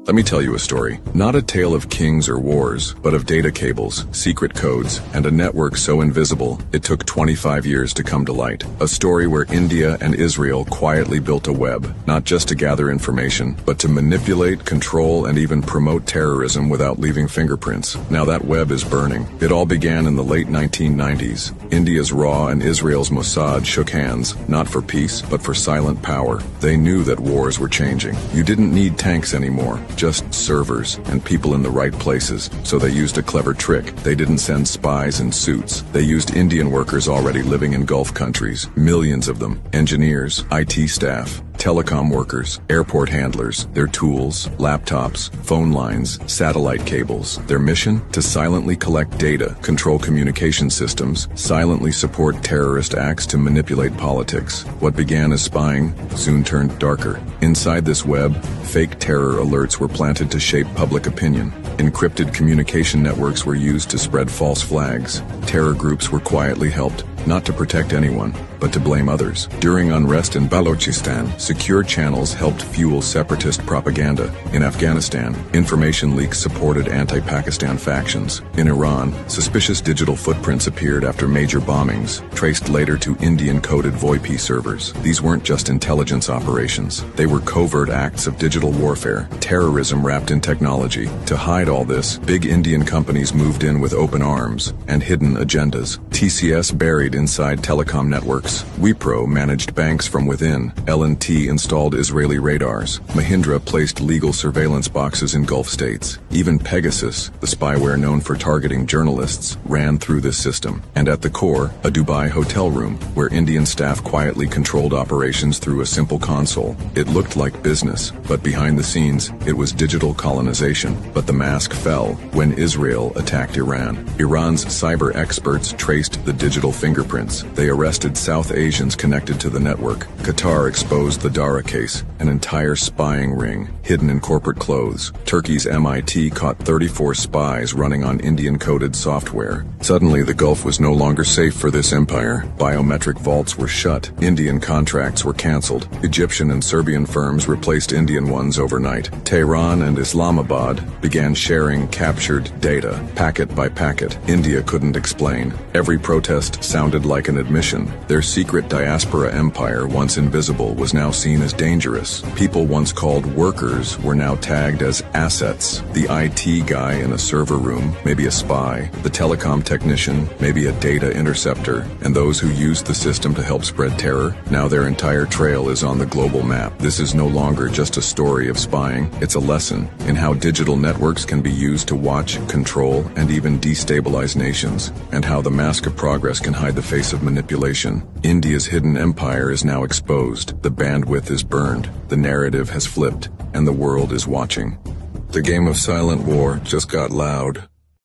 Let me tell you a story. Not a tale of kings or wars, but of data cables, secret codes, and a network so invisible, it took 25 years to come to light. A story where India and Israel quietly built a web, not just to gather information, but to manipulate, control, and even promote terrorism without leaving fingerprints. Now that web is burning. It all began in the late 1990s. India's RAW and Israel's Mossad shook hands, not for peace, but for silent power. They knew that wars were changing. You didn't need tanks anymore. Just servers and people in the right places. So they used a clever trick. They didn't send spies in suits. They used Indian workers already living in Gulf countries, millions of them, engineers, IT staff, telecom workers, airport handlers, their tools, laptops, phone lines, satellite cables. Their mission? To silently collect data, control communication systems, silently support terrorist acts to manipulate politics. What began as spying soon turned darker. Inside this web, fake terror alerts were planted to shape public opinion. Encrypted communication networks were used to spread false flags. Terror groups were quietly helped, not to protect anyone, but to blame others. During unrest in Balochistan, secure channels helped fuel separatist propaganda. In Afghanistan, information leaks supported anti-Pakistan factions. In Iran, suspicious digital footprints appeared after major bombings, traced later to Indian-coded VoIP servers. These weren't just intelligence operations. They were covert acts of digital warfare, terrorism wrapped in technology. To hide all this, big Indian companies moved in with open arms and hidden agendas. TCS buried inside telecom networks. Wipro managed banks from within. L&T installed Israeli radars. Mahindra placed legal surveillance boxes in Gulf states. Even Pegasus, the spyware known for targeting journalists, ran through this system. And at the core, a Dubai hotel room, where Indian staff quietly controlled operations through a simple console. It looked like business, but behind the scenes, it was digital colonization. But the mask fell when Israel attacked Iran. Iran's cyber experts traced the digital fingerprints. They arrested South Asians connected to the network. Qatar exposed the Dara case, an entire spying ring hidden in corporate clothes. Turkey's MIT caught 34 spies running on Indian-coded software. Suddenly, the Gulf was no longer safe for this empire. Biometric vaults were shut. Indian contracts were cancelled. Egyptian and Serbian firms replaced Indian ones overnight. Tehran and Islamabad began sharing captured data, packet by packet. India couldn't explain. Every protest sounded like an admission. Their secret diaspora empire, once invisible, was now seen as dangerous. People once called workers were now tagged as assets. The IT guy in a server room, maybe a spy. The telecom technician, maybe a data interceptor. And those who used the system to help spread terror, now their entire trail is on the global map. This is no longer just a story of spying. It's a lesson in how digital networks can be used to watch, control, and even destabilize nations, and how the mask of progress can hide the face of manipulation. India's hidden empire is now exposed. The bandwidth is burned. The narrative has flipped, and the world is watching. The game of silent war just got loud.